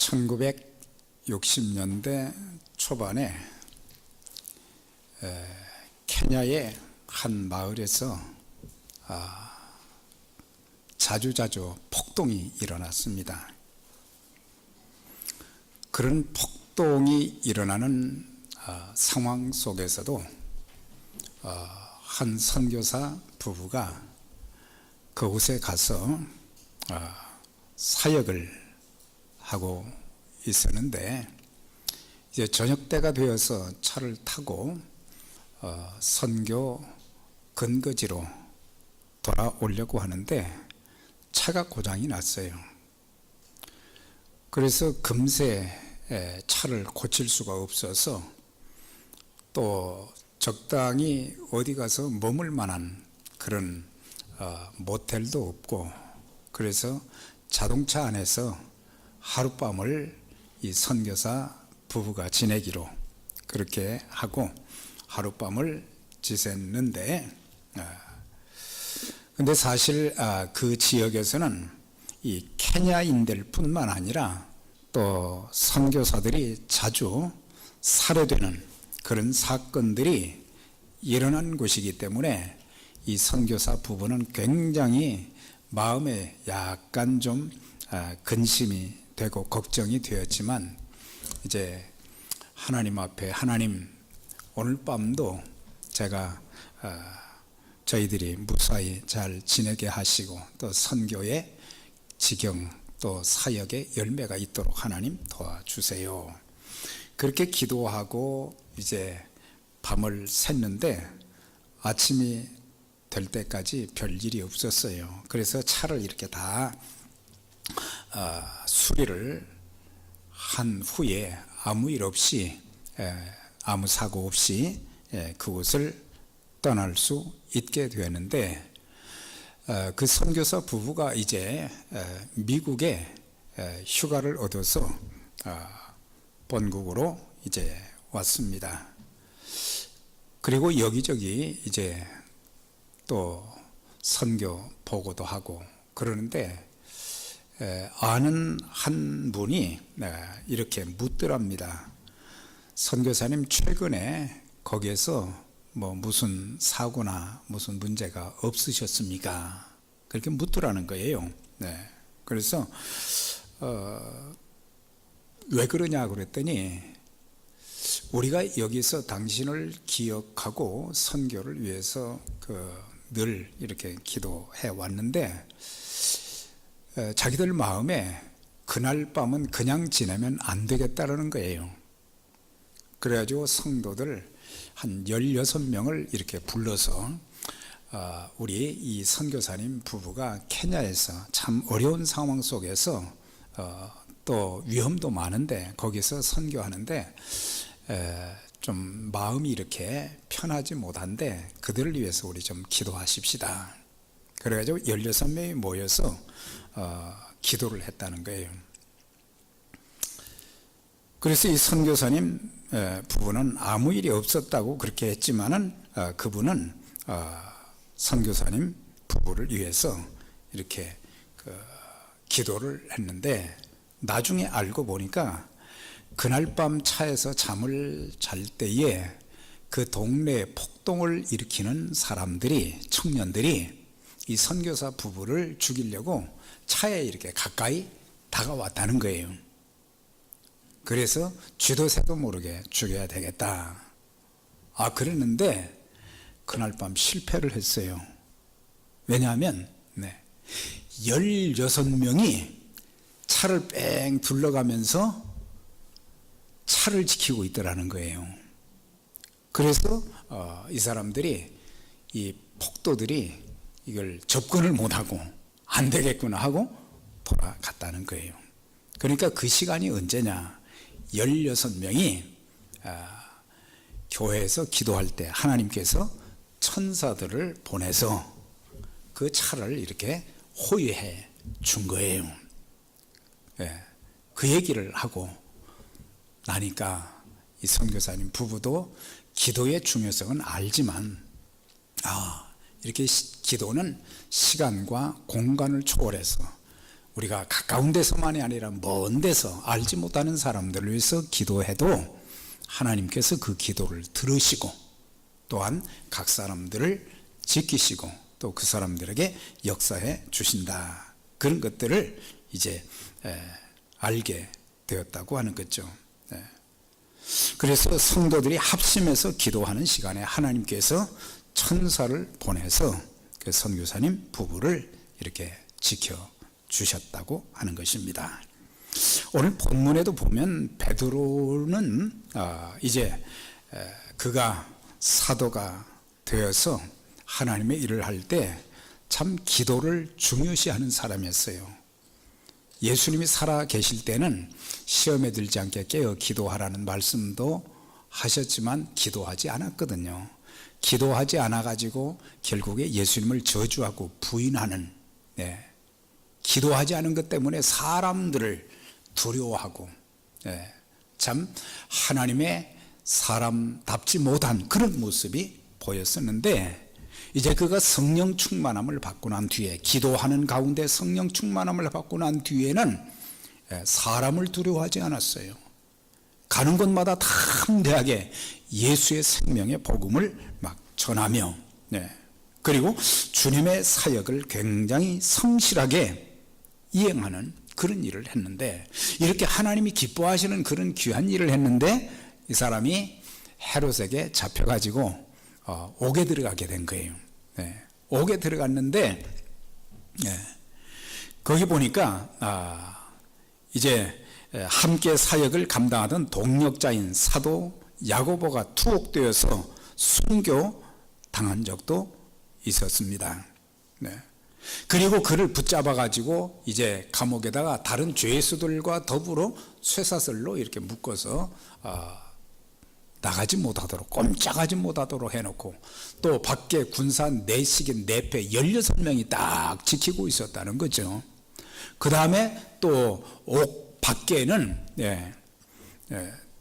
1960년대 초반에 케냐의 한 마을에서 자주자주 폭동이 일어났습니다. 그런 폭동이 일어나는 상황 속에서도 한 선교사 부부가 그곳에 가서 사역을 하고 있었는데, 이제 저녁 때가 되어서 차를 타고 선교 근거지로 돌아오려고 하는데 차가 고장이 났어요. 그래서 금세 차를 고칠 수가 없어서 또 적당히 어디 가서 머물 만한 그런 모텔도 없고, 그래서 자동차 안에서 하룻밤을 이 선교사 부부가 지내기로 그렇게 하고 하룻밤을 지냈는데, 근데 사실 그 지역에서는 이 케냐인들 뿐만 아니라 또 선교사들이 자주 살해되는 그런 사건들이 일어난 곳이기 때문에 이 선교사 부부는 굉장히 마음에 약간 좀 근심이 되고 걱정이 되었지만, 이제 하나님 앞에, 하나님 오늘 밤도 제가 저희들이 무사히 잘 지내게 하시고 또 선교의 지경 또 사역의 열매가 있도록 하나님 도와주세요. 그렇게 기도하고 이제 밤을 샜는데 아침이 될 때까지 별 일이 없었어요. 그래서 차를 이렇게 다 수리를 한 후에 아무 일 없이, 아무 사고 없이 그곳을 떠날 수 있게 되었는데, 그 선교사 부부가 이제 미국에 휴가를 얻어서 본국으로 이제 왔습니다. 그리고 여기저기 이제 또 선교 보고도 하고 그러는데, 아는 한 분이 이렇게 묻더랍니다. 선교사님, 최근에 거기에서 뭐 무슨 사고나 무슨 문제가 없으셨습니까? 그렇게 묻더라는 거예요. 그래서 왜 그러냐 그랬더니, 우리가 여기서 당신을 기억하고 선교를 위해서 늘 이렇게 기도해 왔는데, 자기들 마음에 그날 밤은 그냥 지내면 안 되겠다라는 거예요. 그래가지고 성도들 한 16명을 이렇게 불러서 우리 이 선교사님 부부가 케냐에서 참 어려운 상황 속에서 또 위험도 많은데 거기서 선교하는데 좀 마음이 이렇게 편하지 못한데 그들을 위해서 우리 좀 기도하십시다. 그래가지고 16명이 모여서 기도를 했다는 거예요. 그래서 이 선교사님 부부는 아무 일이 없었다고 그렇게 했지만은 그분은 선교사님 부부를 위해서 이렇게 기도를 했는데, 나중에 알고 보니까 그날 밤 차에서 잠을 잘 때에 그 동네에 폭동을 일으키는 사람들이, 청년들이 이 선교사 부부를 죽이려고 차에 이렇게 가까이 다가왔다는 거예요. 그래서 쥐도 새도 모르게 죽여야 되겠다. 그랬는데 그날 밤 실패를 했어요. 왜냐하면 16명이 차를 뺑 둘러가면서 차를 지키고 있더라는 거예요. 그래서 이 사람들이, 이 폭도들이 이걸 접근을 못하고 안 되겠구나 하고 돌아갔다는 거예요. 그러니까 그 시간이 언제냐, 16명이 교회에서 기도할 때 하나님께서 천사들을 보내서 그 차를 이렇게 호위해 준 거예요. 그 얘기를 하고 나니까 이 선교사님 부부도 기도의 중요성은 알지만, 이렇게 기도는 시간과 공간을 초월해서 우리가 가까운 데서만이 아니라 먼 데서 알지 못하는 사람들을 위해서 기도해도 하나님께서 그 기도를 들으시고 또한 각 사람들을 지키시고 또 그 사람들에게 역사해 주신다. 그런 것들을 이제 알게 되었다고 하는 거죠. 그래서 성도들이 합심해서 기도하는 시간에 하나님께서 천사를 보내서 그 선교사님 부부를 이렇게 지켜주셨다고 하는 것입니다. 오늘 본문에도 보면 베드로는 이제 그가 사도가 되어서 하나님의 일을 할 때 참 기도를 중요시하는 사람이었어요. 예수님이 살아 계실 때는 시험에 들지 않게 깨어 기도하라는 말씀도 하셨지만 기도하지 않았거든요. 기도하지 않아가지고 결국에 예수님을 저주하고 부인하는, 기도하지 않은 것 때문에 사람들을 두려워하고, 참 하나님의 사람답지 못한 그런 모습이 보였었는데, 이제 그가 성령 충만함을 받고 난 뒤에, 기도하는 가운데 성령 충만함을 받고 난 뒤에는 사람을 두려워하지 않았어요. 가는 곳마다 담대하게 예수의 생명의 복음을 막 전하며, 그리고 주님의 사역을 굉장히 성실하게 이행하는 그런 일을 했는데, 이렇게 하나님이 기뻐하시는 그런 귀한 일을 했는데 이 사람이 헤롯에게 잡혀가지고 옥에 들어가게 된 거예요. 옥에 들어갔는데 거기 보니까 이제 함께 사역을 감당하던 동력자인 사도 야고보가 투옥되어서 순교 당한 적도 있었습니다. 그리고 그를 붙잡아 가지고 이제 감옥에다가 다른 죄수들과 더불어 쇠사슬로 이렇게 묶어서 나가지 못하도록, 꼼짝하지 못하도록 해놓고, 또 밖에 군사 내식인 내패 16명이 딱 지키고 있었다는 거죠. 그 다음에 또 옥 밖에는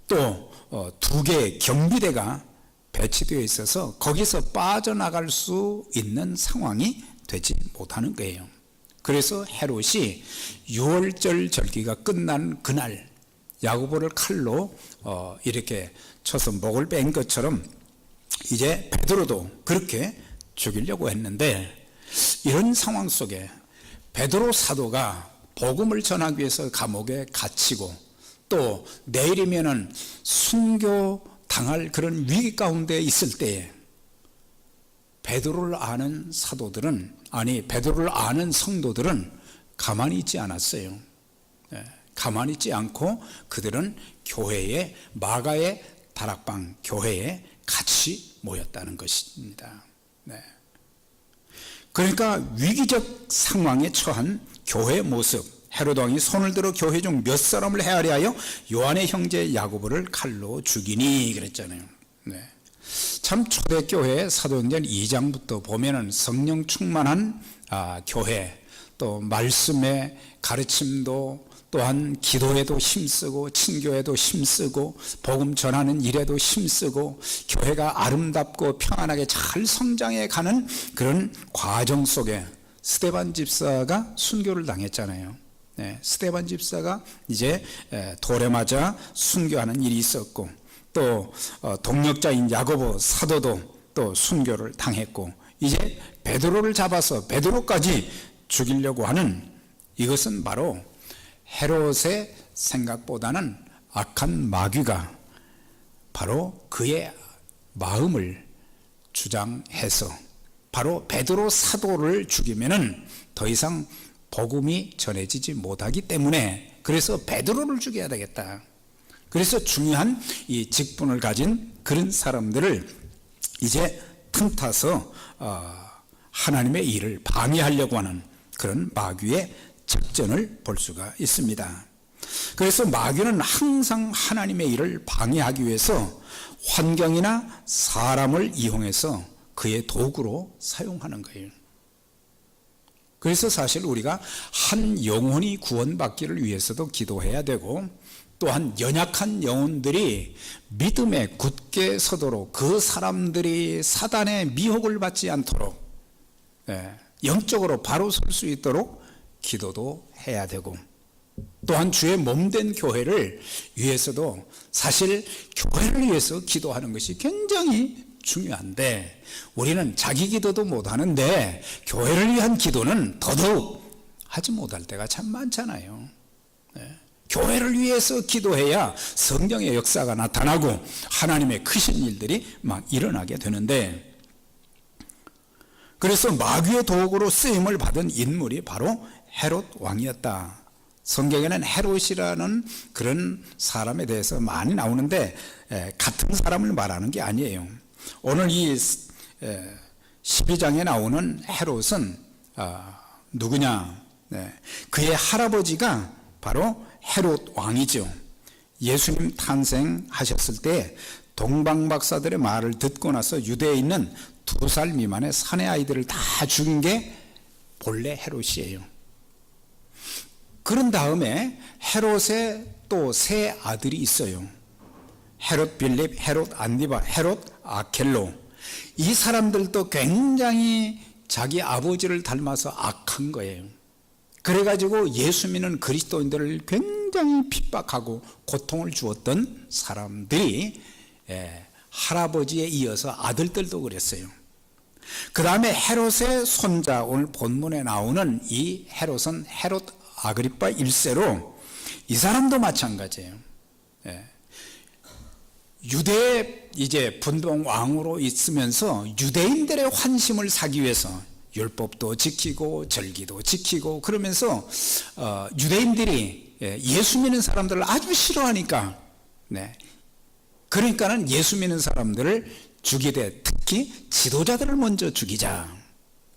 또 2개의 경비대가 배치되어 있어서 거기서 빠져나갈 수 있는 상황이 되지 못하는 거예요. 그래서 헤롯이 유월절 절기가 끝난 그날 야고보를 칼로 이렇게 쳐서 목을 뺀 것처럼 이제 베드로도 그렇게 죽이려고 했는데, 이런 상황 속에 베드로 사도가 복음을 전하기 위해서 감옥에 갇히고 또 내일이면은 순교 당할 그런 위기 가운데 있을 때에 베드로를 아는 사도들은, 베드로를 아는 성도들은 가만히 있지 않았어요. 가만히 있지 않고 그들은 교회에, 마가의 다락방 교회에 같이 모였다는 것입니다. 그러니까 위기적 상황에 처한 교회의 모습, 헤롯 왕이 손을 들어 교회 중 몇 사람을 헤아려 하여 요한의 형제 야고보를 칼로 죽이니 그랬잖아요. 참 초대교회 사도행전 2장부터 보면은 성령 충만한 교회, 또 말씀의 가르침도 또한 기도에도 힘쓰고 친교에도 힘쓰고 복음 전하는 일에도 힘쓰고 교회가 아름답고 평안하게 잘 성장해 가는 그런 과정 속에 스데반 집사가 순교를 당했잖아요. 스데반 집사가 이제 돌에 맞아 순교하는 일이 있었고, 또 동력자인 야고보 사도도 또 순교를 당했고, 이제 베드로를 잡아서 베드로까지 죽이려고 하는, 이것은 바로 헤롯의 생각보다는 악한 마귀가 바로 그의 마음을 주장해서 바로 베드로 사도를 죽이면은 더 이상 복음이 전해지지 못하기 때문에, 그래서 베드로를 죽여야 되겠다. 그래서 중요한 이 직분을 가진 그런 사람들을 이제 틈타서 하나님의 일을 방해하려고 하는 그런 마귀의 작전을 볼 수가 있습니다. 그래서 마귀는 항상 하나님의 일을 방해하기 위해서 환경이나 사람을 이용해서 그의 도구로 사용하는 거예요. 그래서 사실 우리가 한 영혼이 구원받기를 위해서도 기도해야 되고, 또한 연약한 영혼들이 믿음에 굳게 서도록, 그 사람들이 사단의 미혹을 받지 않도록 영적으로 바로 설 수 있도록 기도도 해야 되고, 또한 주의 몸된 교회를 위해서도 사실 교회를 위해서 기도하는 것이 굉장히 중요한데, 우리는 자기 기도도 못하는데 교회를 위한 기도는 더더욱 하지 못할 때가 참 많잖아요. 교회를 위해서 기도해야 성령의 역사가 나타나고 하나님의 크신 일들이 막 일어나게 되는데, 그래서 마귀의 도구로 쓰임을 받은 인물이 바로 헤롯 왕이었다. 성경에는 헤롯이라는 그런 사람에 대해서 많이 나오는데 같은 사람을 말하는 게 아니에요. 오늘 이 12장에 나오는 헤롯은 누구냐? 그의 할아버지가 바로 헤롯 왕이죠. 예수님 탄생하셨을 때 동방박사들의 말을 듣고 나서 유대에 있는 2살 미만의 사내 아이들을 다 죽인 게 본래 헤롯이에요. 그런 다음에 헤롯의 또 세 아들이 있어요. 헤롯 빌립, 헤롯 안디바, 헤롯 아켈로. 이 사람들도 굉장히 자기 아버지를 닮아서 악한 거예요. 그래가지고 예수 믿는 그리스도인들을 굉장히 핍박하고 고통을 주었던 사람들이 할아버지에 이어서 아들들도 그랬어요. 그 다음에 헤롯의 손자, 오늘 본문에 나오는 이 헤롯은 헤롯 아그리파 1세로, 이 사람도 마찬가지예요. 유대 이제 분봉 왕으로 있으면서 유대인들의 환심을 사기 위해서 율법도 지키고 절기도 지키고 그러면서 유대인들이 예수 믿는 사람들을 아주 싫어하니까, 그러니까는 예수 믿는 사람들을 죽이되 특히 지도자들을 먼저 죽이자.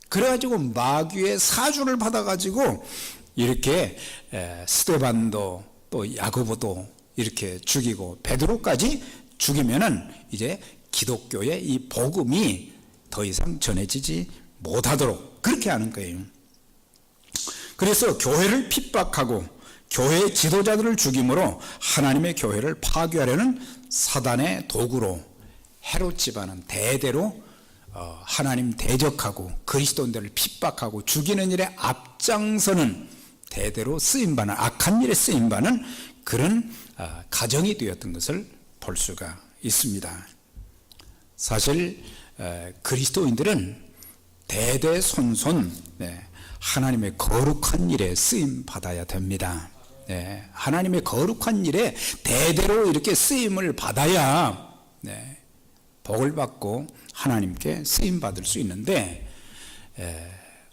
그래가지고 마귀의 사주를 받아가지고 이렇게 스데반도 또 야고보도 이렇게 죽이고 베드로까지 죽이면은 이제 기독교의 이 복음이 더 이상 전해지지 못하도록 그렇게 하는 거예요. 그래서 교회를 핍박하고 교회의 지도자들을 죽임으로 하나님의 교회를 파괴하려는 사단의 도구로 헤롯 집안은 대대로 하나님 대적하고 그리스도인들을 핍박하고 죽이는 일에 앞장서는 대대로 쓰임받는, 악한 일에 쓰임받는 그런 가정이 되었던 것을 볼 수가 있습니다. 사실 그리스도인들은 대대손손 하나님의 거룩한 일에 쓰임받아야 됩니다. 하나님의 거룩한 일에 대대로 이렇게 쓰임을 받아야 복을 받고 하나님께 쓰임받을 수 있는데,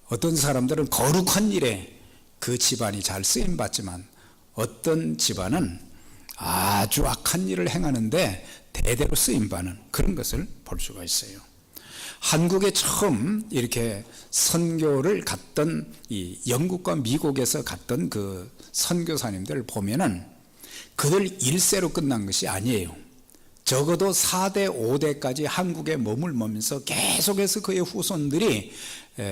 어떤 사람들은 거룩한 일에 그 집안이 잘 쓰임받지만 어떤 집안은 아주 악한 일을 행하는데 대대로 쓰임받는 그런 것을 볼 수가 있어요. 한국에 처음 이렇게 선교를 갔던 이 영국과 미국에서 갔던 그 선교사님들 보면은 그들 1세로 끝난 것이 아니에요. 적어도 4대, 5대까지 한국에 머물면서 계속해서 그의 후손들이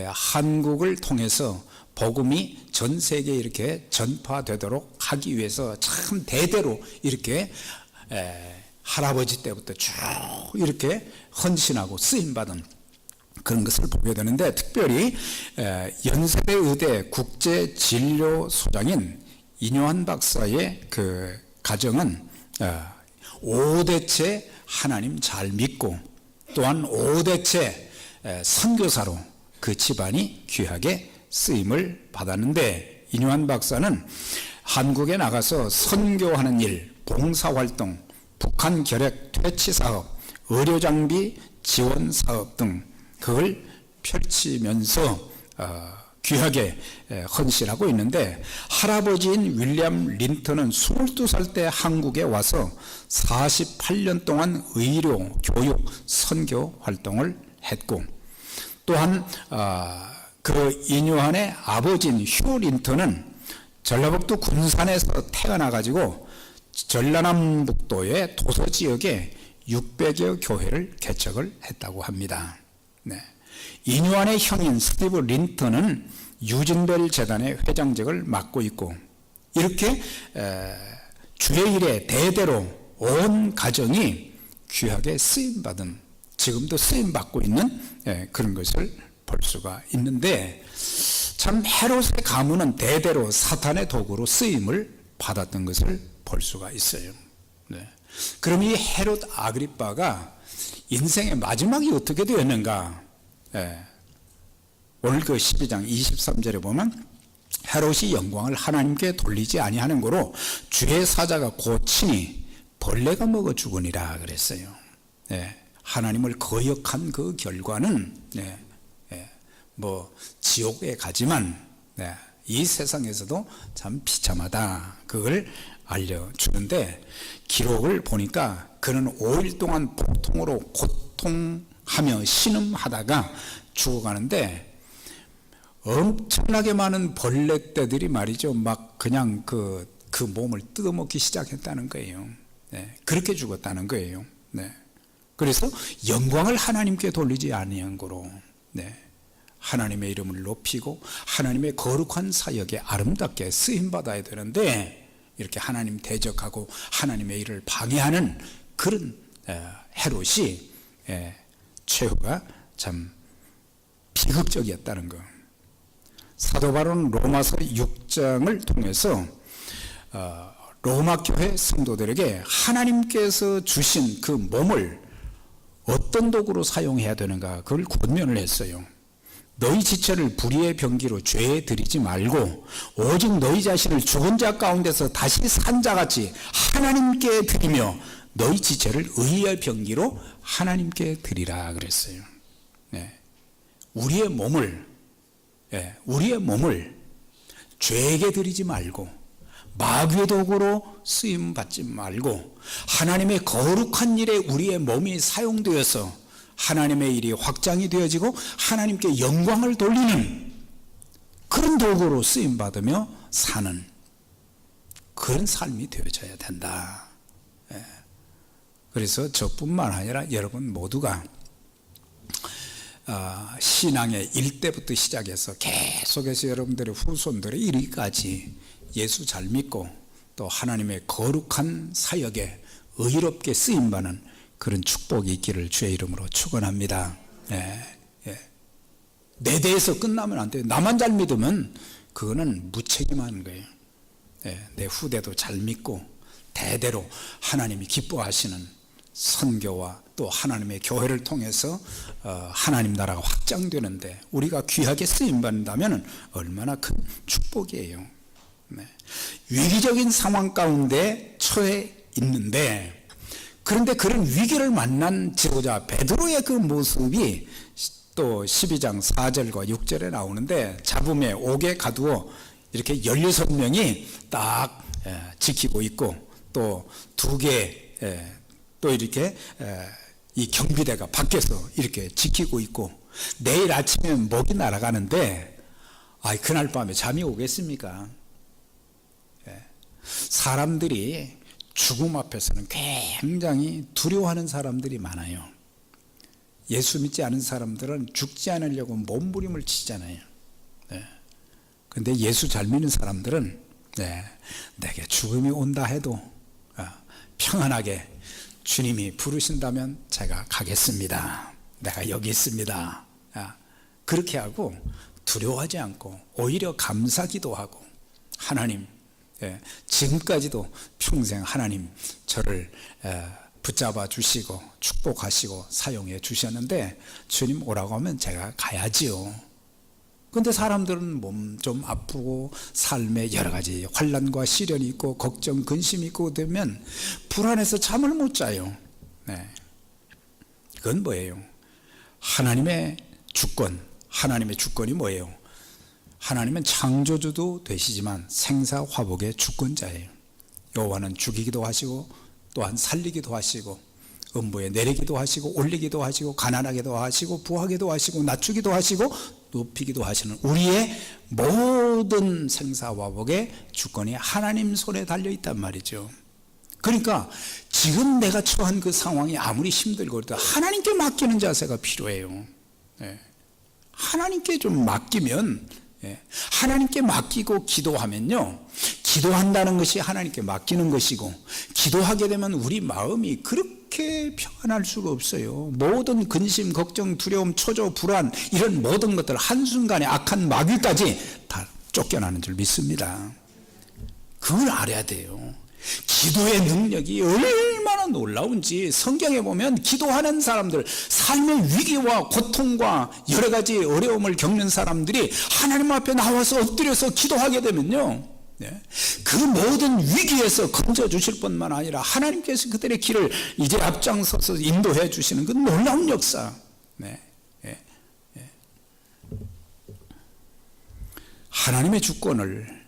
한국을 통해서 복음이 전 세계에 이렇게 전파되도록 하기 위해서 참 대대로 이렇게 할아버지 때부터 쭉 이렇게 헌신하고 쓰임받은 그런 것을 보게 되는데, 특별히 연세대 의대 국제진료소장인 이뇨한 박사의 그 가정은 5대째 하나님 잘 믿고 또한 5대째 선교사로 그 집안이 귀하게 쓰임을 받았는데, 이뇨한 박사는 한국에 나가서 선교하는 일, 봉사활동, 북한 결핵 퇴치 사업, 의료장비 지원 사업 등 그걸 펼치면서 귀하게 헌신하고 있는데, 할아버지인 윌리엄 린턴은 22살 때 한국에 와서 48년 동안 의료, 교육, 선교 활동을 했고, 또한 그 이뇨한의 아버지인 휴 린턴은 전라북도 군산에서 태어나가지고 전라남북도의 도서 지역에 600여 교회를 개척을 했다고 합니다. 이뇨한의 형인 스티브 린턴은 유진벨 재단의 회장직을 맡고 있고, 이렇게 주의 일에 대대로 온 가정이 귀하게 쓰임받은, 지금도 쓰임받고 있는 그런 것을 볼 수가 있는데, 참 헤롯의 가문은 대대로 사탄의 도구로 쓰임을 받았던 것을 볼 수가 있어요. 네. 그럼 이 헤롯 아그리빠가 인생의 마지막이 어떻게 되었는가? 네. 오늘 그 12장 23절에 보면 헤롯이 영광을 하나님께 돌리지 아니하는 거로 주의 사자가 고치니 벌레가 먹어 죽으니라 그랬어요. 네. 하나님을 거역한 그 결과는 뭐 지옥에 가지만 이 세상에서도 참 비참하다, 그걸 알려주는데, 기록을 보니까 그는 5일 동안 복통으로 고통하며 신음하다가 죽어가는데, 엄청나게 많은 벌레떼들이 말이죠, 막 그냥 그 몸을 뜯어먹기 시작했다는 거예요. 그렇게 죽었다는 거예요. 그래서 영광을 하나님께 돌리지 아니한 거로 하나님의 이름을 높이고 하나님의 거룩한 사역에 아름답게 쓰임받아야 되는데, 이렇게 하나님 대적하고 하나님의 일을 방해하는 그런 헤롯이 최후가 참 비극적이었다는 거. 사도 바울은 로마서 6장을 통해서 로마 교회 성도들에게 하나님께서 주신 그 몸을 어떤 도구로 사용해야 되는가, 그걸 권면을 했어요. 너희 지체를 불의의 병기로 죄에 들이지 말고 오직 너희 자신을 죽은 자 가운데서 다시 산 자같이 하나님께 드리며 너희 지체를 의의 병기로 하나님께 드리라 그랬어요. 우리의 몸을 죄에게 드리지 말고 마귀의 도구로 쓰임 받지 말고 하나님의 거룩한 일에 우리의 몸이 사용되어서 하나님의 일이 확장이 되어지고 하나님께 영광을 돌리는 그런 도구로 쓰임 받으며 사는 그런 삶이 되어져야 된다. 그래서 저뿐만 아니라 여러분 모두가 신앙의 일대부터 시작해서 계속해서 여러분들의 후손들의 이르기까지 예수 잘 믿고 또 하나님의 거룩한 사역에 의롭게 쓰임받는 그런 축복이 있기를 주의 이름으로 축원합니다. 내 대해서 끝나면 안 돼요. 나만 잘 믿으면 그거는 무책임한 거예요. 내 후대도 잘 믿고 대대로 하나님이 기뻐하시는 선교와 또 하나님의 교회를 통해서 하나님 나라가 확장되는데 우리가 귀하게 쓰임받는다면 얼마나 큰 축복이에요. 위기적인 상황 가운데 처해 있는데, 그런데 그런 위기를 만난 지도자 베드로의 그 모습이 또 12장 4절과 6절에 나오는데, 잡음에 옥에 가두어 이렇게 16명이 딱 지키고 있고 또 2개 또 이렇게 이 경비대가 밖에서 이렇게 지키고 있고, 내일 아침에 먹이 날아가는데 그날 밤에 잠이 오겠습니까? 사람들이 죽음 앞에서는 굉장히 두려워하는 사람들이 많아요. 예수 믿지 않은 사람들은 죽지 않으려고 몸부림을 치잖아요. 그런데 예수 잘 믿는 사람들은 내게 죽음이 온다 해도 평안하게 주님이 부르신다면 제가 가겠습니다. 내가 여기 있습니다. 그렇게 하고 두려워하지 않고 오히려 감사 기도하고, 하나님 지금까지도 평생 하나님 저를 붙잡아 주시고 축복하시고 사용해 주셨는데 주님 오라고 하면 제가 가야지요. 그런데 사람들은 몸 좀 아프고 삶에 여러 가지 환난과 시련이 있고 걱정 근심이 있고 되면 불안해서 잠을 못 자요. 그건 뭐예요? 하나님의 주권, 하나님의 주권이 뭐예요? 하나님은 창조주도 되시지만 생사화복의 주권자예요. 여호와는 죽이기도 하시고 또한 살리기도 하시고 음부에 내리기도 하시고 올리기도 하시고 가난하게도 하시고 부하게도 하시고 낮추기도 하시고 높이기도 하시는 우리의 모든 생사화복의 주권이 하나님 손에 달려있단 말이죠. 그러니까 지금 내가 처한 그 상황이 아무리 힘들고 그래도 하나님께 맡기는 자세가 필요해요. 하나님께 좀 맡기면, 하나님께 맡기고 기도하면요, 기도한다는 것이 하나님께 맡기는 것이고, 기도하게 되면 우리 마음이 그렇게 그렇게 평안할 수가 없어요. 모든 근심, 걱정, 두려움, 초조, 불안 이런 모든 것들 한순간에 악한 마귀까지 다 쫓겨나는 줄 믿습니다. 그걸 알아야 돼요. 기도의 능력이 얼마나 놀라운지 성경에 보면 기도하는 사람들, 삶의 위기와 고통과 여러 가지 어려움을 겪는 사람들이 하나님 앞에 나와서 엎드려서 기도하게 되면요, 그 모든 위기에서 건져주실 뿐만 아니라 하나님께서 그들의 길을 이제 앞장서서 인도해 주시는 그 놀라운 역사. 하나님의 주권을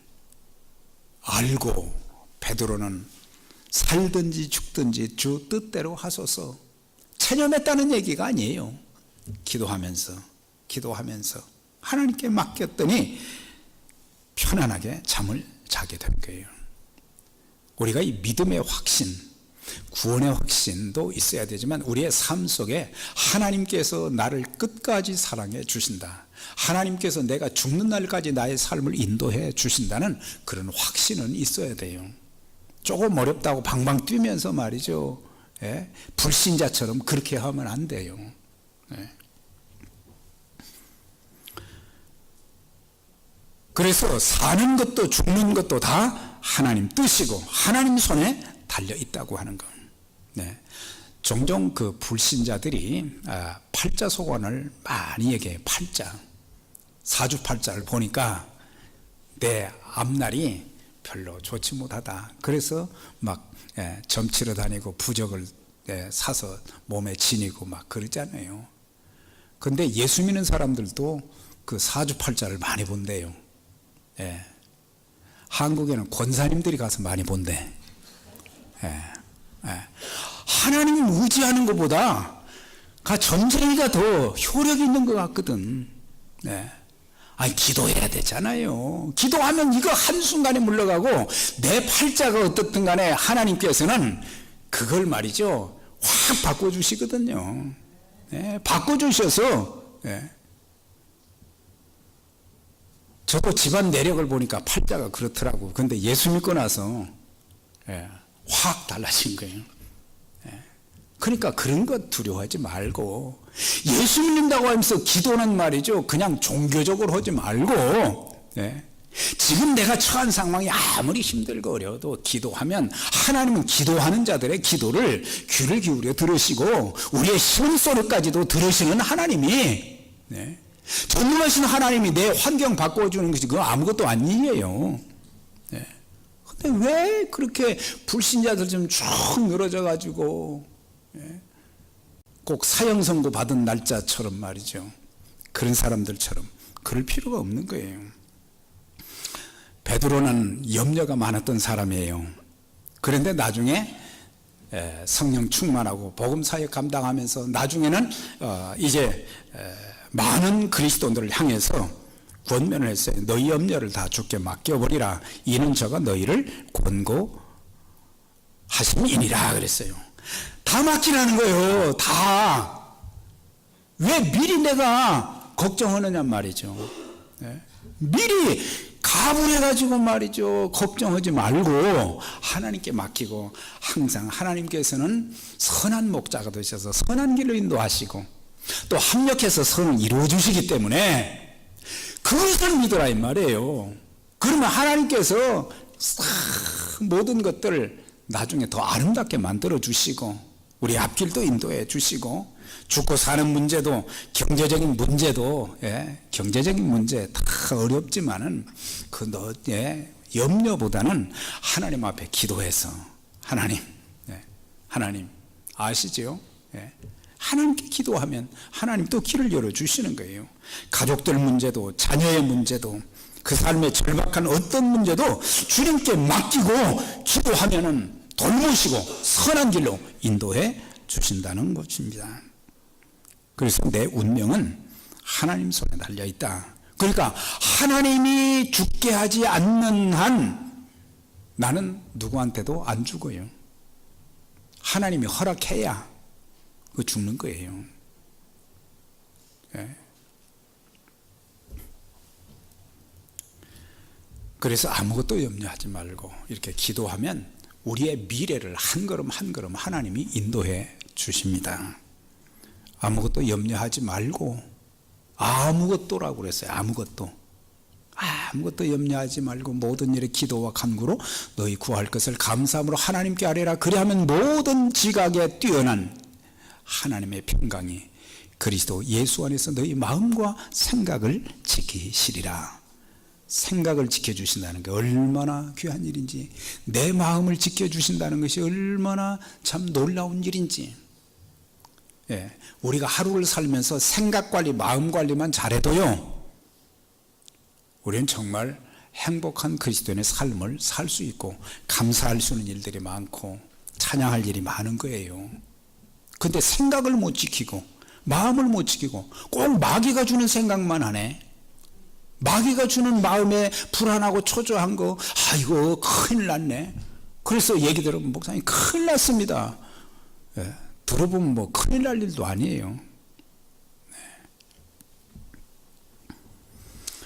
알고 베드로는 살든지 죽든지 주 뜻대로 하소서, 체념했다는 얘기가 아니에요. 기도하면서 하나님께 맡겼더니 편안하게 잠을 자게 된 거예요. 우리가 이 믿음의 확신, 구원의 확신도 있어야 되지만 우리의 삶 속에 하나님께서 나를 끝까지 사랑해 주신다, 하나님께서 내가 죽는 날까지 나의 삶을 인도해 주신다는 그런 확신은 있어야 돼요. 조금 어렵다고 방방 뛰면서 말이죠, 불신자처럼 그렇게 하면 안 돼요. 그래서 사는 것도 죽는 것도 다 하나님 뜻이고 하나님 손에 달려 있다고 하는 것. 종종 그 불신자들이 팔자소관을 많이 얘기해요. 사주팔자를 보니까 내 앞날이 별로 좋지 못하다. 그래서 막 점치러 다니고 부적을 사서 몸에 지니고 막 그러잖아요. 근데 예수 믿는 사람들도 그 사주팔자를 많이 본대요. 한국에는 권사님들이 가서 많이 본대. 하나님 의지하는 것보다 점쟁이가 더 효력이 있는 것 같거든. 기도해야 되잖아요. 기도하면 이거 한순간에 물러가고 내 팔자가 어떻든 간에 하나님께서는 그걸 말이죠, 확 바꿔주시거든요. 바꿔주셔서, 저도 집안 내력을 보니까 팔자가 그렇더라고. 근데 예수 믿고 나서 확 달라진 거예요. 그러니까 그런 것 두려워하지 말고, 예수 믿는다고 하면서 기도는 말이죠, 그냥 종교적으로 하지 말고, 지금 내가 처한 상황이 아무리 힘들고 어려워도 기도하면 하나님은 기도하는 자들의 기도를 귀를 기울여 들으시고 우리의 신음소리까지도 들으시는 하나님이, 전능하신 하나님이 내 환경 바꿔주는 것이 그거 아무것도 아니에요. 근데 왜 그렇게 불신자들 좀 쭉 늘어져 가지고 꼭 사형 선고 받은 날짜처럼 말이죠, 그런 사람들처럼 그럴 필요가 없는 거예요. 베드로는 염려가 많았던 사람이에요. 그런데 나중에 성령 충만하고 복음 사역 감당하면서 나중에는 이제 많은 그리스도인들을 향해서 권면을 했어요. 너희 염려를 다 주께 맡겨버리라. 이는 저가 너희를 권고하심이니라 그랬어요. 다 맡기라는 거예요. 다. 왜 미리 내가 걱정하느냐 말이죠. 미리 가불해가지고 말이죠, 걱정하지 말고 하나님께 맡기고, 항상 하나님께서는 선한 목자가 되셔서 선한 길로 인도하시고 또 합력해서 선을 이루어 주시기 때문에 그것을 믿어라 이 말이에요. 그러면 하나님께서 모든 것들을 나중에 더 아름답게 만들어 주시고 우리 앞길도 인도해 주시고, 죽고 사는 문제도 경제적인 문제도 경제적인 문제 다 어렵지만은 염려보다는 하나님 앞에 기도해서 하나님 아시죠? 하나님께 기도하면 하나님 또 길을 열어주시는 거예요. 가족들 문제도 자녀의 문제도 그 삶의 절박한 어떤 문제도 주님께 맡기고 기도하면은 돌보시고 선한 길로 인도해 주신다는 것입니다. 그래서 내 운명은 하나님 손에 달려있다. 그러니까 하나님이 죽게 하지 않는 한 나는 누구한테도 안 죽어요. 하나님이 허락해야 죽는 거예요. 그래서 아무것도 염려하지 말고 이렇게 기도하면 우리의 미래를 한 걸음 한 걸음 하나님이 인도해 주십니다. 아무것도 염려하지 말고, 아무것도라고 그랬어요. 아무것도 염려하지 말고 모든 일에 기도와 간구로 너희 구할 것을 감사함으로 하나님께 아뢰라. 그리하면 모든 지각에 뛰어난 하나님의 평강이 그리스도 예수 안에서 너희 마음과 생각을 지키시리라. 생각을 지켜주신다는 게 얼마나 귀한 일인지, 내 마음을 지켜주신다는 것이 얼마나 참 놀라운 일인지. 우리가 하루를 살면서 생각관리, 마음관리만 잘해도요, 우리는 정말 행복한 그리스도인의 삶을 살 수 있고 감사할 수 있는 일들이 많고 찬양할 일이 많은 거예요. 근데 생각을 못 지키고 마음을 못 지키고 꼭 마귀가 주는 생각만 하네. 마귀가 주는 마음에 불안하고 초조한 거, 이거 큰일 났네. 그래서 얘기 들어보면 목사님 큰일 났습니다. 들어보면 뭐 큰일 날 일도 아니에요.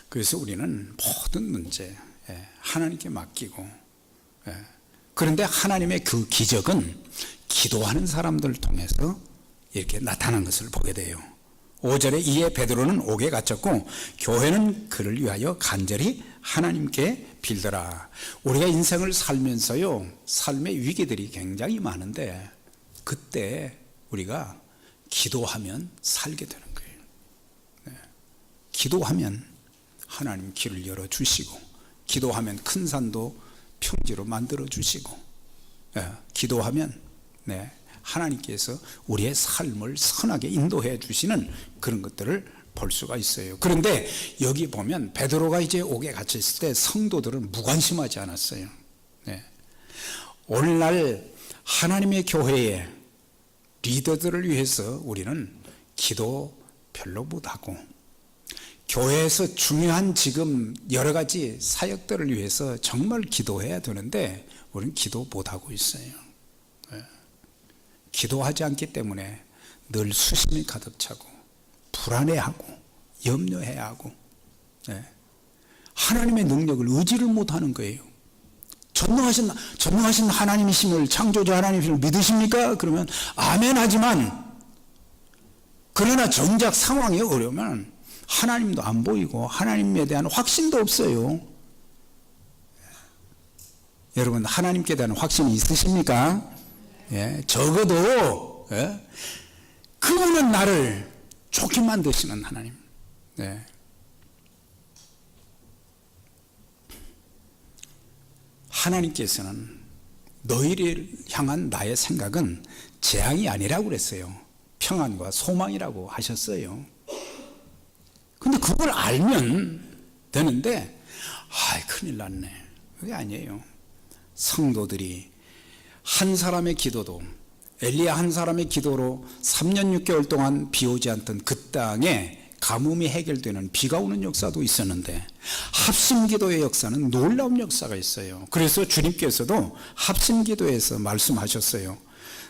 그래서 우리는 모든 문제 하나님께 맡기고, 그런데 하나님의 그 기적은 기도하는 사람들을 통해서 이렇게 나타난 것을 보게 돼요. 5절에 이에 베드로는 옥에 갇혔고 교회는 그를 위하여 간절히 하나님께 빌더라. 우리가 인생을 살면서요, 삶의 위기들이 굉장히 많은데 그때 우리가 기도하면 살게 되는 거예요. 기도하면 하나님 길을 열어주시고, 기도하면 큰 산도 평지로 만들어주시고, 기도하면 하나님께서 우리의 삶을 선하게 인도해 주시는 그런 것들을 볼 수가 있어요. 그런데 여기 보면 베드로가 이제 옥에 갇혔을 때 성도들은 무관심하지 않았어요. 오늘날 하나님의 교회의 리더들을 위해서 우리는 기도 별로 못하고, 교회에서 중요한 지금 여러 가지 사역들을 위해서 정말 기도해야 되는데 우리는 기도 못하고 있어요. 기도하지 않기 때문에 늘 수심이 가득 차고 불안해하고 염려해야 하고, 하나님의 능력을 의지를 못하는 거예요. 전능하신 하나님이심을, 창조자 하나님이심을 믿으십니까? 그러면 아멘 하지만, 그러나 정작 상황이 어려우면 하나님도 안 보이고 하나님에 대한 확신도 없어요. 여러분, 하나님께 대한 확신이 있으십니까? 적어도 그분은 나를 좋게 만드시는 하나님. 하나님께서는 너희를 향한 나의 생각은 재앙이 아니라고 그랬어요. 평안과 소망이라고 하셨어요. 근데 그걸 알면 되는데, 큰일 났네. 그게 아니에요. 성도들이 한 사람의 기도도, 엘리야 한 사람의 기도로 3년 6개월 동안 비 오지 않던 그 땅에 가뭄이 해결되는 비가 오는 역사도 있었는데, 합심기도의 역사는 놀라운 역사가 있어요. 그래서 주님께서도 합심기도에서 말씀하셨어요.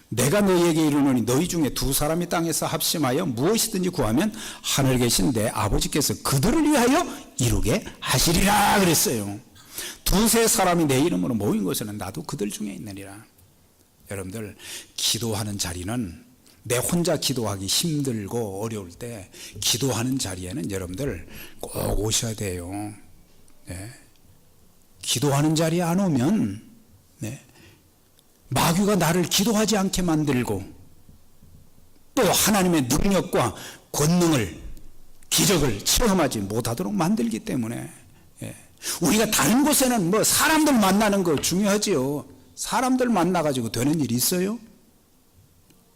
내가 너희에게 이르노니 너희 중에 두 사람이 땅에서 합심하여 무엇이든지 구하면 하늘에 계신 내 아버지께서 그들을 위하여 이루게 하시리라 그랬어요. 두세 사람이 내 이름으로 모인 곳에는 나도 그들 중에 있느니라. 여러분들, 기도하는 자리는, 내 혼자 기도하기 힘들고 어려울 때 기도하는 자리에는 여러분들 꼭 오셔야 돼요. 기도하는 자리에 안 오면 마귀가 나를 기도하지 않게 만들고, 또 하나님의 능력과 권능을, 기적을 체험하지 못하도록 만들기 때문에, 우리가 다른 곳에는 뭐 사람들 만나는 거 중요하지요. 사람들 만나가지고 되는 일이 있어요?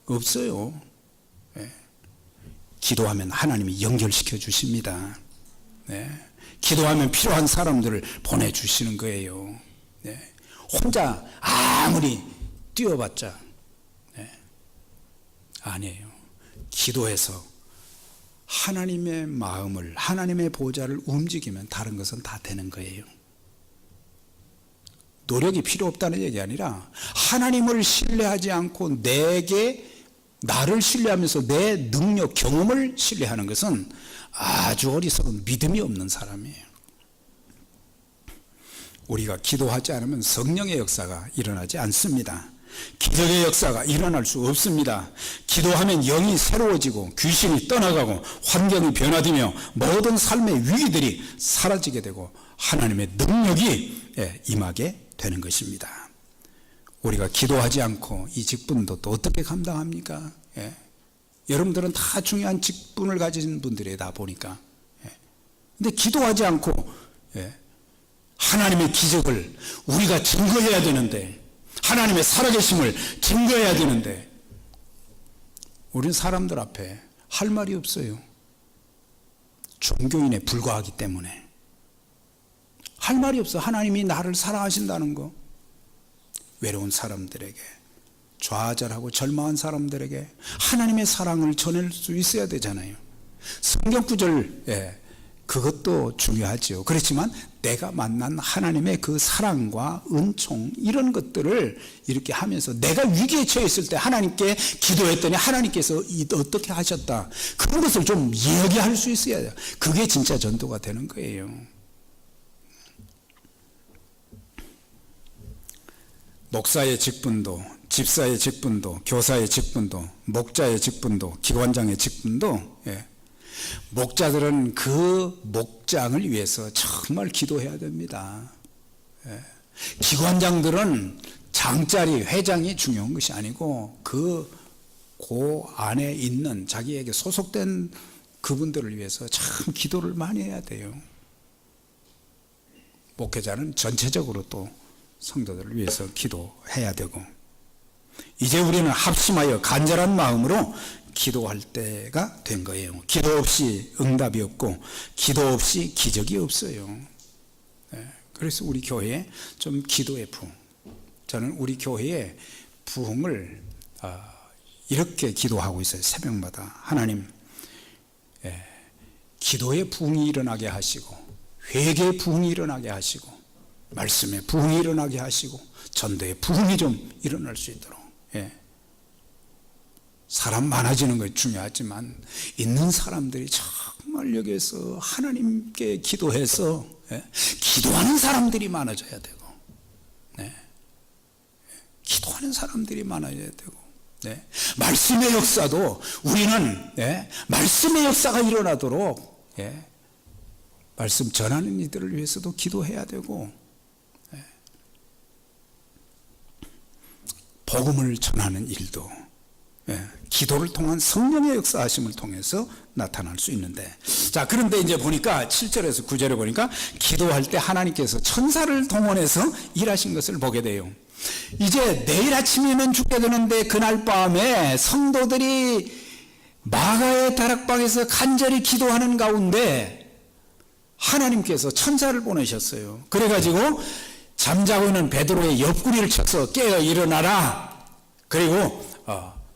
없어요. 기도하면 하나님이 연결시켜 주십니다. 기도하면 필요한 사람들을 보내주시는 거예요. 혼자 아무리 뛰어봤자 아니에요. 기도해서 하나님의 마음을, 하나님의 보좌를 움직이면 다른 것은 다 되는 거예요. 노력이 필요 없다는 얘기 아니라, 하나님을 신뢰하지 않고 나를 신뢰하면서 내 능력, 경험을 신뢰하는 것은 아주 어리석은 믿음이 없는 사람이에요. 우리가 기도하지 않으면 성령의 역사가 일어나지 않습니다. 기적의 역사가 일어날 수 없습니다. 기도하면 영이 새로워지고 귀신이 떠나가고 환경이 변화되며 모든 삶의 위기들이 사라지게 되고 하나님의 능력이 임하게 되는 것입니다. 우리가 기도하지 않고 이 직분도 또 어떻게 감당합니까? 여러분들은 다 중요한 직분을 가진 분들이다 보니까. 근데 기도하지 않고 하나님의 기적을 우리가 증거해야 되는데, 하나님의 살아계심을 증거해야 되는데 우리는 사람들 앞에 할 말이 없어요. 종교인에 불과하기 때문에 할 말이 없어. 하나님이 나를 사랑하신다는 거, 외로운 사람들에게, 좌절하고 절망한 사람들에게 하나님의 사랑을 전할 수 있어야 되잖아요. 성경 구절, 그것도 중요하죠. 그렇지만 내가 만난 하나님의 그 사랑과 은총, 이런 것들을 이렇게 하면서 내가 위기에 처했을 때 하나님께 기도했더니 하나님께서 어떻게 하셨다, 그런 것을 좀 이야기할 수 있어야 돼요. 그게 진짜 전도가 되는 거예요. 목사의 직분도, 집사의 직분도, 교사의 직분도, 목자의 직분도, 기관장의 직분도, 목자들은 그 목장을 위해서 정말 기도해야 됩니다. 기관장들은 장자리, 회장이 중요한 것이 아니고 그 안에 있는 자기에게 소속된 그분들을 위해서 참 기도를 많이 해야 돼요. 목회자는 전체적으로 또 성도들을 위해서 기도해야 되고, 이제 우리는 합심하여 간절한 마음으로 기도할 때가 된 거예요. 기도 없이 응답이 없고 기도 없이 기적이 없어요. 그래서 우리 교회에 좀 기도의 부흥, 저는 우리 교회의 부흥을 이렇게 기도하고 있어요. 새벽마다 하나님, 기도의 부흥이 일어나게 하시고, 회개의 부흥이 일어나게 하시고, 말씀의 부흥이 일어나게 하시고, 전도의 부흥이 좀 일어날 수 있도록. 사람 많아지는 것이 중요하지만 있는 사람들이 정말 여기에서 하나님께 기도해서 기도하는 사람들이 많아져야 되고, 기도하는 사람들이 많아져야 되고, 말씀의 역사도 우리는 말씀의 역사가 일어나도록 말씀 전하는 이들을 위해서도 기도해야 되고, 복음을 전하는 일도 기도를 통한 성령의 역사하심을 통해서 나타날 수 있는데, 자, 그런데 이제 보니까 7절에서 9절에 보니까 기도할 때 하나님께서 천사를 동원해서 일하신 것을 보게 돼요. 이제 내일 아침이면 죽게 되는데 그날 밤에 성도들이 마가의 다락방에서 간절히 기도하는 가운데 하나님께서 천사를 보내셨어요. 그래가지고 잠자고 있는 베드로의 옆구리를 쳐서 깨어 일어나라, 그리고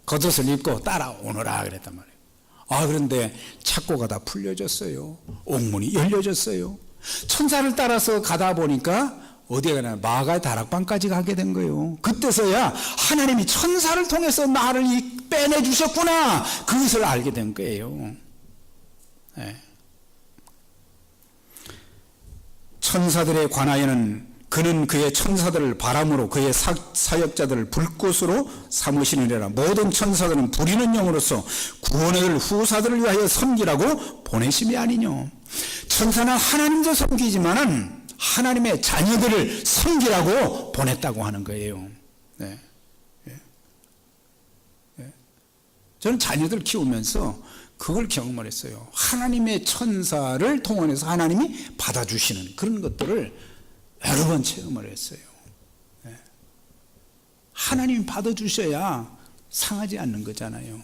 겉옷을 입고 따라오너라 그랬단 말이에요. 그런데 착고가 다 풀려졌어요. 옥문이 열려졌어요. 천사를 따라서 가다 보니까 어디에 가나 마가의 다락방까지 가게 된 거예요. 그때서야 하나님이 천사를 통해서 나를 빼내주셨구나, 그것을 알게 된 거예요. 천사들에 관하여는 그는 그의 천사들을 바람으로 그의 사역자들을 불꽃으로 삼으시느니라. 모든 천사들은 부리는 영으로서 구원의 후사들을 위하여 섬기라고 보내심이 아니뇨. 천사는 하나님도 섬기지만은 하나님의 자녀들을 섬기라고 보냈다고 하는 거예요. 저는 자녀들 키우면서 그걸 경험을 했어요. 하나님의 천사를 동원해서 하나님이 받아주시는 그런 것들을 여러 번 체험을 했어요. 하나님이 받아주셔야 상하지 않는 거잖아요.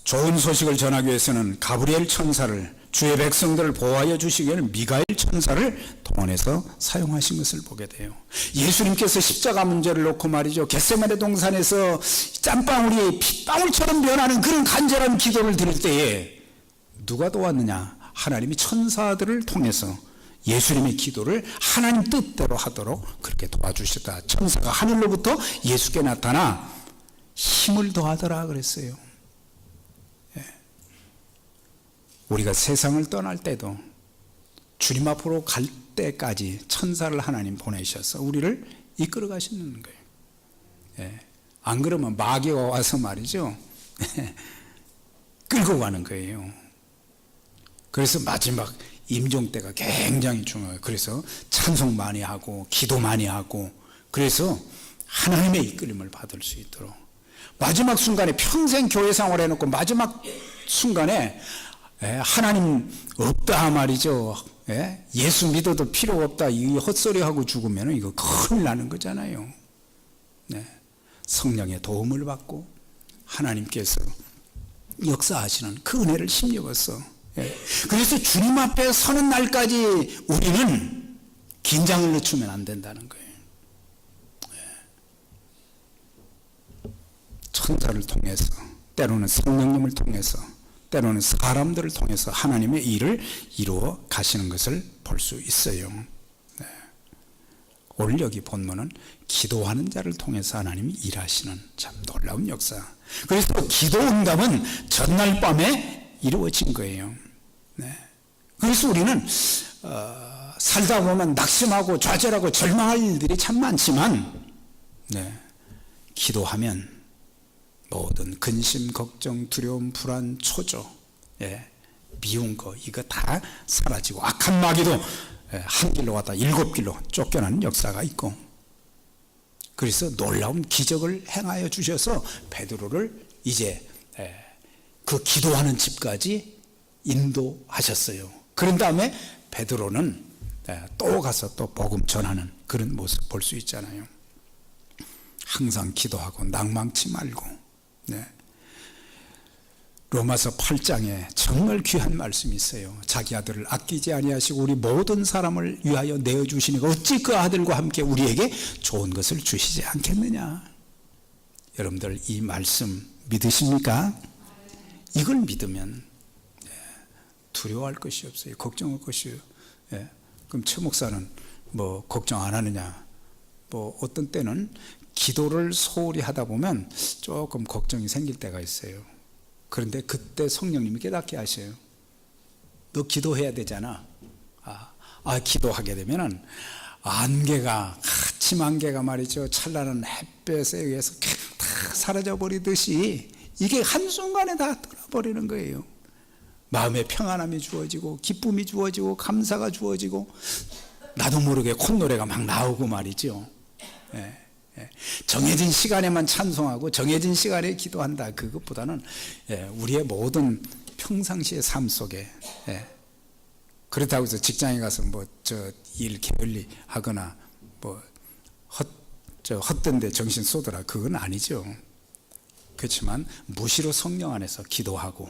좋은 소식을 전하기 위해서는 가브리엘 천사를, 주의 백성들을 보호하여 주시기 위해서는 미가엘 천사를 동원해서 사용하신 것을 보게 돼요. 예수님께서 십자가 문제를 놓고 말이죠, 겟세마네 동산에서 땀방울이 핏방울처럼 변하는 그런 간절한 기도를 드릴 때에 누가 도왔느냐? 하나님이 천사들을 통해서 예수님의 기도를 하나님 뜻대로 하도록 그렇게 도와주셨다. 천사가 하늘로부터 예수께 나타나 힘을 더하더라 그랬어요. 우리가 세상을 떠날 때도 주님 앞으로 갈 때까지 천사를 하나님 보내셔서 우리를 이끌어 가시는 거예요. 예. 안 그러면 마귀가 와서 말이죠. 끌고 가는 거예요. 그래서 마지막 임종 때가 굉장히 중요해요. 그래서 찬송 많이 하고 기도 많이 하고 그래서 하나님의 이끌림을 받을 수 있도록 마지막 순간에 평생 교회 생활 해놓고 마지막 순간에 하나님 없다 말이죠. 예수 믿어도 필요 없다 이 헛소리하고 죽으면 이거 큰일 나는 거잖아요. 성령의 도움을 받고 하나님께서 역사하시는 그 은혜를 힘입어서 그래서 주님 앞에 서는 날까지 우리는 긴장을 늦추면 안 된다는 거예요. 천사를 통해서 때로는 성령님을 통해서 때로는 사람들을 통해서 하나님의 일을 이루어 가시는 것을 볼 수 있어요. 오늘 여기 본문은 기도하는 자를 통해서 하나님이 일하시는 참 놀라운 역사. 그래서 기도 응답은 전날 밤에 이루어진 거예요. 그래서 우리는 살다 보면 낙심하고 좌절하고 절망할 일들이 참 많지만 기도하면 모든 근심, 걱정, 두려움, 불안, 초조, 미운 거 이거 다 사라지고 악한 마귀도 한 길로 왔다 7길로 쫓겨나는 역사가 있고 그래서 놀라운 기적을 행하여 주셔서 베드로를 이제 그 기도하는 집까지 인도하셨어요. 그런 다음에 베드로는 또 가서 또 복음 전하는 그런 모습 볼 수 있잖아요. 항상 기도하고 낭망치 말고 로마서 8장에 정말 귀한 말씀이 있어요. 자기 아들을 아끼지 아니하시고 우리 모든 사람을 위하여 내어주시니까 어찌 그 아들과 함께 우리에게 좋은 것을 주시지 않겠느냐. 여러분들 이 말씀 믿으십니까? 이걸 믿으면 두려워할 것이 없어요. 걱정할 것이 없어요. 그럼 최 목사는 뭐 걱정 안 하느냐. 뭐 어떤 때는 기도를 소홀히 하다 보면 조금 걱정이 생길 때가 있어요. 그런데 그때 성령님이 깨닫게 하셔요. 너 기도해야 되잖아. 기도하게 되면은 안개가 아침 안개가 말이죠. 찬란한 햇볕에 의해서 다 사라져 버리듯이 이게 한순간에 다 떠나버리는 거예요. 마음의 평안함이 주어지고 기쁨이 주어지고 감사가 주어지고 나도 모르게 콧노래가 막 나오고 말이죠. 정해진 시간에만 찬송하고 정해진 시간에 기도한다. 그것보다는 우리의 모든 평상시의 삶 속에 그렇다고 해서 직장에 가서 뭐 저 일 게을리 하거나 뭐 헛된데 정신 쏟으라 그건 아니죠. 그렇지만 무시로 성령 안에서 기도하고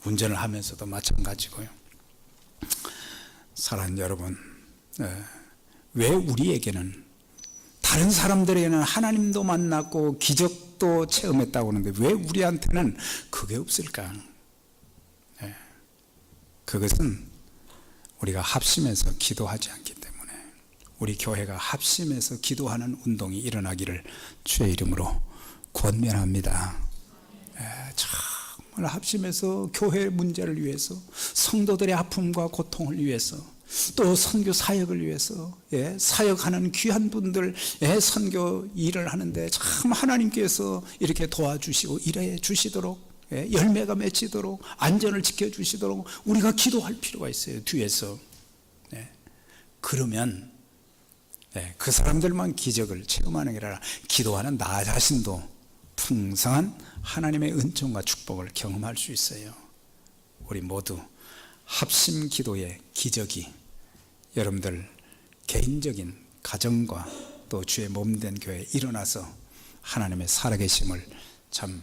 운전을 하면서도 마찬가지고요. 사랑하는 여러분, 왜 우리에게는 다른 사람들에게는 하나님도 만났고 기적도 체험했다고 하는데 왜 우리한테는 그게 없을까? 그것은 우리가 합심해서 기도하지 않기 때문에 우리 교회가 합심해서 기도하는 운동이 일어나기를 주의 이름으로 권면합니다. 정말 합심해서 교회 문제를 위해서 성도들의 아픔과 고통을 위해서 또 선교 사역을 위해서 사역하는 귀한 분들 선교 일을 하는데 참 하나님께서 이렇게 도와주시고 일해 주시도록 열매가 맺히도록 안전을 지켜주시도록 우리가 기도할 필요가 있어요. 뒤에서 그러면 그 사람들만 기적을 체험하는 게 아니라 기도하는 나 자신도 풍성한 하나님의 은총과 축복을 경험할 수 있어요. 우리 모두 합심 기도의 기적이 여러분들 개인적인 가정과 또 주의 몸된 교회에 일어나서 하나님의 살아계심을 참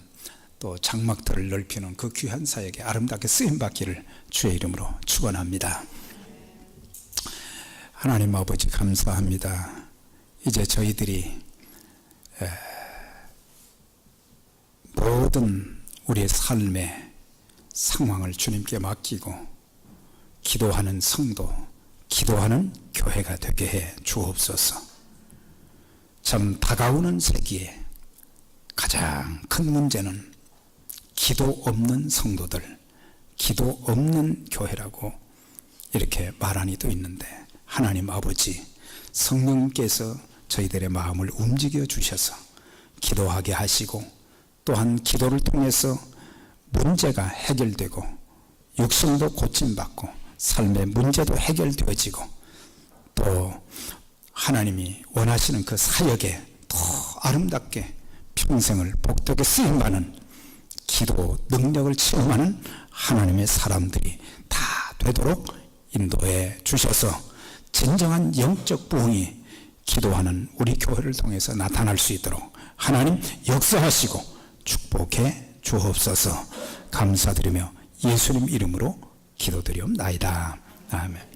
또 장막터를 넓히는 그 귀한 사역에 아름답게 쓰임받기를 주의 이름으로 축원합니다. 하나님 아버지 감사합니다. 이제 저희들이 모든 우리의 삶의 상황을 주님께 맡기고 기도하는 성도, 기도하는 교회가 되게 해 주옵소서. 참 다가오는 세기에 가장 큰 문제는 기도 없는 성도들, 기도 없는 교회라고 이렇게 말한 이도 있는데, 하나님 아버지 성령께서 저희들의 마음을 움직여 주셔서 기도하게 하시고, 또한 기도를 통해서 문제가 해결되고 육신도 고침받고 삶의 문제도 해결되어지고, 또 하나님이 원하시는 그 사역에 더 아름답게 평생을 복되게 쓰임받는 기도 능력을 체험하는 하나님의 사람들이 다 되도록 인도해 주셔서 진정한 영적 부흥이 기도하는 우리 교회를 통해서 나타날 수 있도록 하나님 역사하시고 축복해 주옵소서. 감사드리며 예수님 이름으로 기도드리옵나이다. 아멘.